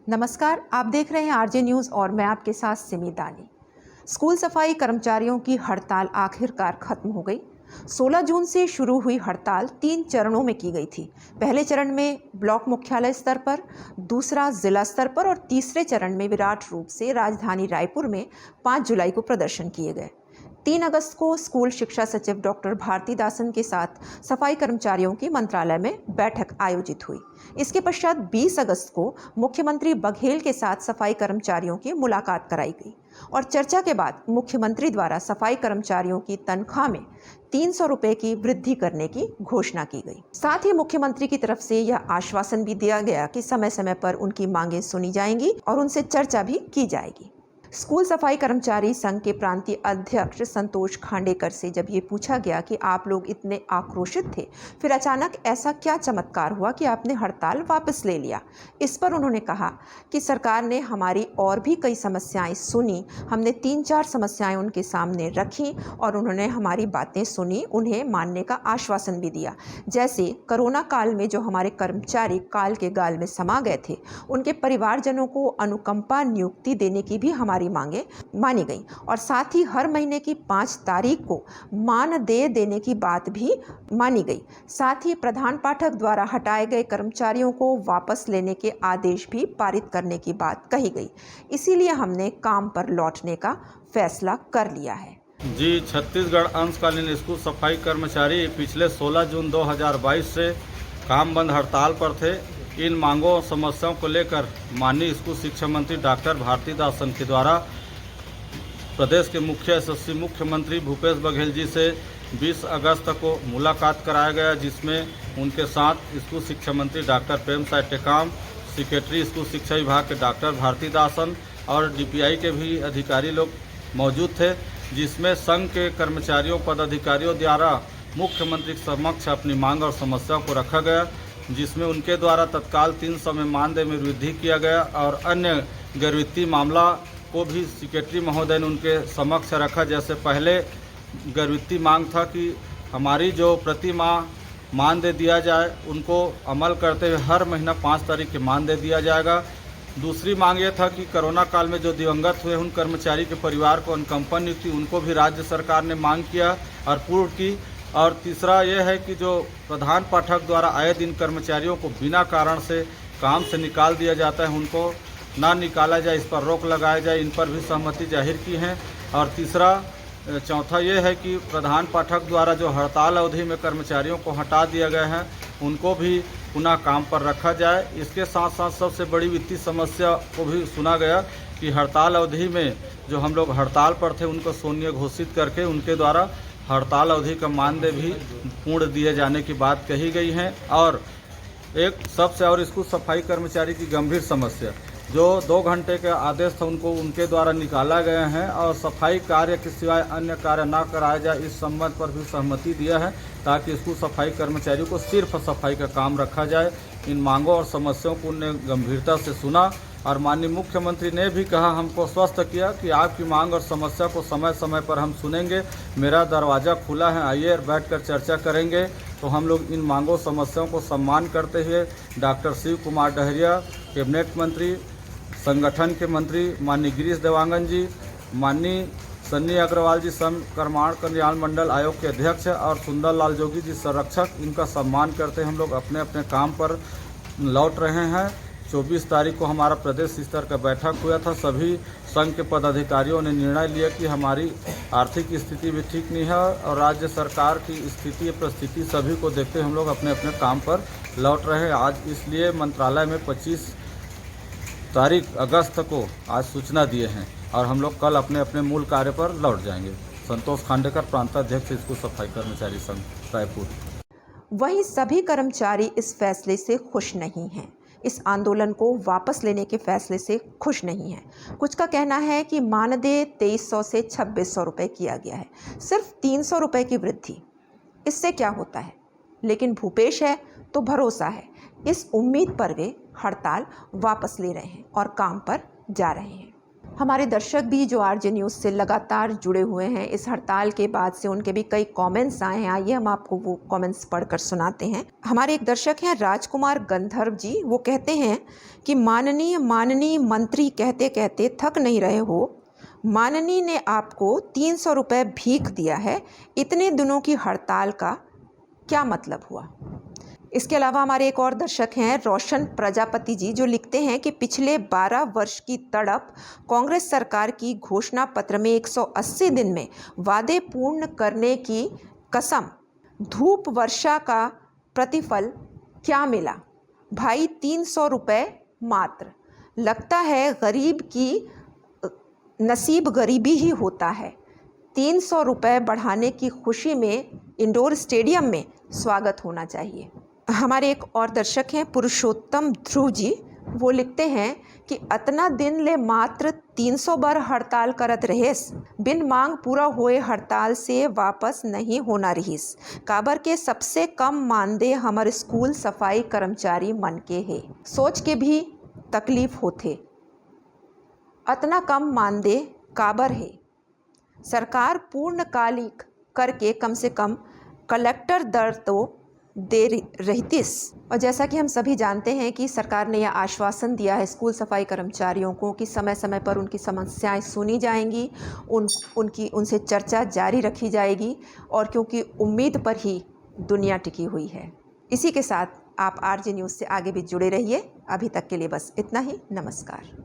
नमस्कार, आप देख रहे हैं आरजे न्यूज़ और मैं आपके साथ सिमी दानी। स्कूल सफाई कर्मचारियों की हड़ताल आखिरकार खत्म हो गई। 16 जून से शुरू हुई हड़ताल 3 चरणों में की गई थी। पहले चरण में ब्लॉक मुख्यालय स्तर पर, दूसरा जिला स्तर पर और तीसरे चरण में विराट रूप से राजधानी रायपुर में 5 जुलाई को प्रदर्शन किए गए। 3 अगस्त को स्कूल शिक्षा सचिव डॉक्टर भारतीदासन के साथ सफाई कर्मचारियों की मंत्रालय में बैठक आयोजित हुई। इसके पश्चात 20 अगस्त को मुख्यमंत्री बघेल के साथ सफाई कर्मचारियों की मुलाकात कराई गई और चर्चा के बाद मुख्यमंत्री द्वारा सफाई कर्मचारियों की तनख्वाह में 300 रुपये की वृद्धि करने की घोषणा की गई। साथ ही मुख्यमंत्री की तरफ से यह आश्वासन भी दिया गया कि समय समय पर उनकी मांगें सुनी जाएंगी और उनसे चर्चा भी की जाएगी। स्कूल सफाई कर्मचारी संघ के प्रांतीय अध्यक्ष संतोष खांडेकर से जब ये पूछा गया कि आप लोग इतने आक्रोशित थे, फिर अचानक ऐसा क्या चमत्कार हुआ कि आपने हड़ताल वापस ले लिया। इस पर उन्होंने कहा कि सरकार ने हमारी और भी कई समस्याएं सुनी। हमने 3-4 समस्याएं उनके सामने रखी और उन्होंने हमारी बातें सुनी, उन्हें मानने का आश्वासन भी दिया। जैसे कोरोना काल में जो हमारे कर्मचारी काल के गाल में समा गए थे, उनके परिवारजनों को अनुकंपा नियुक्ति देने की भी हमारी मांगे मानी गई और साथ ही हर महीने की 5 तारीख को मानदेय देने की बात भी मानी गई। साथ ही प्रधान पाठक द्वारा हटाए गए कर्मचारियों को वापस लेने के आदेश भी पारित करने की बात कही गई। इसीलिए हमने काम पर लौटने का फैसला कर लिया है। जी, छत्तीसगढ़ अंशकालीन स्कूल सफाई कर्मचारी पिछले 16 जून 2022 से काम बंद हड़ताल पर थे। इन मांगों और समस्याओं को लेकर माननीय स्कूल शिक्षा मंत्री डॉक्टर भारतीदासन के द्वारा प्रदेश के मुख्य यशस्वी मुख्यमंत्री भूपेश बघेल जी से 20 अगस्त को मुलाकात कराया गया, जिसमें उनके साथ स्कूल शिक्षा मंत्री डॉक्टर प्रेम साय टेकाम, सेक्रेटरी स्कूल शिक्षा विभाग के डॉक्टर भारतीदासन और डीपीआई के भी अधिकारी लोग मौजूद थे, जिसमें संघ के कर्मचारियों पदाधिकारियों द्वारा मुख्यमंत्री के समक्ष अपनी मांग और समस्या को रखा गया, जिसमें उनके द्वारा तत्काल 300 में मानदेय में वृद्धि किया गया और अन्य गैरवित्तीय मामला को भी सेक्रेटरी महोदय ने उनके समक्ष रखा। जैसे पहले गैरवित्तीय मांग था कि हमारी जो प्रति माह मानदेय दिया जाए, उनको अमल करते हुए हर महीना 5 तारीख के मानदेय दिया जाएगा। दूसरी मांग ये था कि कोरोना काल में जो दिवंगत हुए उन कर्मचारी के परिवार को अनुकंपा नियुक्ति, उनको भी राज्य सरकार ने मांग किया और पूर्ण की। और तीसरा यह है कि जो प्रधान पाठक द्वारा आए दिन कर्मचारियों को बिना कारण से काम से निकाल दिया जाता है, उनको ना निकाला जाए, इस पर रोक लगाया जाए, इन पर भी सहमति जाहिर की है। और चौथा ये है कि प्रधान पाठक द्वारा जो हड़ताल अवधि में कर्मचारियों को हटा दिया गया है, उनको भी पुनः काम पर रखा जाए। इसके साथ साथ सबसे बड़ी वित्तीय समस्या को भी सुना गया कि हड़ताल अवधि में जो हम लोग हड़ताल पर थे, उनको शून्य घोषित करके उनके द्वारा हड़ताल अवधि का मानदेय भी पूर्ण दिए जाने की बात कही गई है। और एक सबसे और स्कूल सफाई कर्मचारी की गंभीर समस्या, जो 2 घंटे के आदेश था, उनको उनके द्वारा निकाला गया है और सफाई कार्य के सिवाय अन्य कार्य ना कराया जाए, इस संबंध पर भी सहमति दिया है, ताकि स्कूल सफाई कर्मचारियों को सिर्फ सफाई का काम रखा जाए। इन मांगों और समस्याओं को उन्होंने गंभीरता से सुना और माननीय मुख्यमंत्री ने भी कहा, हमको स्वस्थ किया कि आपकी मांग और समस्या को समय समय पर हम सुनेंगे, मेरा दरवाज़ा खुला है, आइए और बैठकर चर्चा करेंगे। तो हम लोग इन मांगों समस्याओं को सम्मान करते हुए डॉक्टर शिव कुमार डहरिया, कैबिनेट मंत्री, संगठन के मंत्री माननीय गिरीश देवांगन जी, माननीय सन्नी अग्रवाल जी, श्रम कर्मचारी कल्याण मंडल आयोग के अध्यक्ष और सुंदर लाल जोगी जी संरक्षक, इनका सम्मान करते हम लोग अपने अपने काम पर लौट रहे हैं। 24 तारीख को हमारा प्रदेश स्तर का बैठक हुआ था। सभी संघ के पदाधिकारियों ने निर्णय लिया कि हमारी आर्थिक स्थिति भी ठीक नहीं है और राज्य सरकार की स्थिति परिस्थिति सभी को देखते हम लोग अपने अपने काम पर लौट रहे हैं। आज इसलिए मंत्रालय में 25 तारीख अगस्त को आज सूचना दिए हैं और हम लोग कल अपने अपने मूल कार्य पर लौट जाएंगे। संतोष खांडेकर, प्रांताध्यक्ष स्कूल सफाई कर्मचारी संघ, रायपुर। वहीं सभी कर्मचारी इस फैसले से खुश नहीं हैं। इस आंदोलन को वापस लेने के फैसले से खुश नहीं हैं। कुछ का कहना है कि मानदेय 2300 से 2600 रुपये किया गया है, सिर्फ 300 रुपये की वृद्धि, इससे क्या होता है। लेकिन भूपेश है तो भरोसा है, इस उम्मीद पर वे हड़ताल वापस ले रहे हैं और काम पर जा रहे हैं। हमारे दर्शक भी जो आरजे न्यूज़ से लगातार जुड़े हुए हैं, इस हड़ताल के बाद से उनके भी कई कमेंट्स आए हैं। आइए हम आपको वो कमेंट्स पढ़कर सुनाते हैं। हमारे एक दर्शक हैं राजकुमार गंधर्व जी, वो कहते हैं कि माननीय मंत्री कहते कहते थक नहीं रहे हो। माननीय ने आपको 300 रुपये भीख दिया है, इतने दिनों की हड़ताल का क्या मतलब हुआ। इसके अलावा हमारे एक और दर्शक हैं रोशन प्रजापति जी, जो लिखते हैं कि पिछले 12 वर्ष की तड़प, कांग्रेस सरकार की घोषणा पत्र में 180 दिन में वादे पूर्ण करने की कसम, धूप वर्षा का प्रतिफल क्या मिला भाई, 300 रुपये मात्र। लगता है गरीब की नसीब गरीबी ही होता है। 300 रुपये बढ़ाने की खुशी में इंडोर स्टेडियम में स्वागत होना चाहिए। हमारे एक और दर्शक हैं पुरुषोत्तम ध्रुव जी, वो लिखते हैं कि अतना दिन ले मात्र 300 बार हड़ताल करत रहेस, बिन मांग पूरा हुए हड़ताल से वापस नहीं होना रहीस। काबर के सबसे कम मानदेय हमारे स्कूल सफाई कर्मचारी मन के है, सोच के भी तकलीफ होते। अतना कम मानदेय काबर है, सरकार पूर्णकालिक करके कम से कम कलेक्टर दर तो दे रहतीस। और जैसा कि हम सभी जानते हैं कि सरकार ने यह आश्वासन दिया है स्कूल सफाई कर्मचारियों को कि समय समय पर उनकी समस्याएं सुनी जाएंगी, उनसे चर्चा जारी रखी जाएगी, और क्योंकि उम्मीद पर ही दुनिया टिकी हुई है। इसी के साथ आप आरजे न्यूज़ से आगे भी जुड़े रहिए। अभी तक के लिए बस इतना ही। नमस्कार।